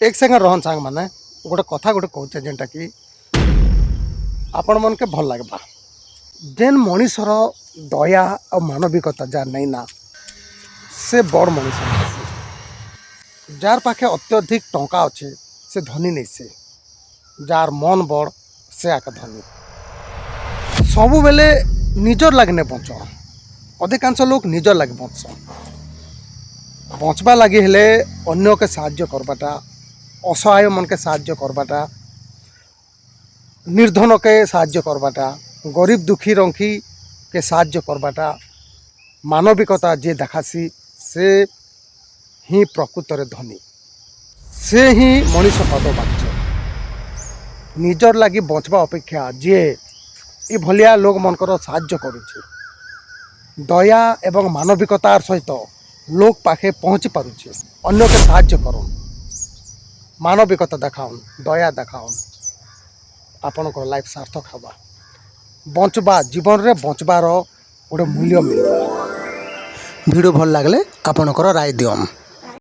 एक सेकेंड रहन सांग माने गोटे कथा गोटे कहचे जेनटा कि आपण मन के भल लगवा जेन मनीषर दया और मानविकता जार नहीं ना से बड़ मनीष जार पाखे अत्यधिक टंका अच्छे से धनी नहीं से जार मन बड़ से आके धनी सबु बेले निजर लगने बंच अधिकांश लोग निजर लगे बंच बचवा लगी हेले अन्य के साहाय्य करवाटा असहाय मन के साहाय्य करवाटा निर्धन के साहाय्य करवाटा गरीब दुखी रंखी के साहाय्य करवाटा मानविकता जे देखासी से ही प्रकृत रे धनी से ही मनीष पद बाच्य निजर लगी बचवा अपेक्षा जे ये भलिया लोक मनकर साहाय्य करुचे दया एवं मानविकतार सहित लोक पाखे पहुँची पारुचे अन्य के साहाय्य करन मानविकता देखाउन दया देखाउन आपण लाइफ सार्थक हवा बंचवा जीवन रे बंचवार गोटे मूल्य मिलवा। वीडियो भल लागले आपणकर राय दियम।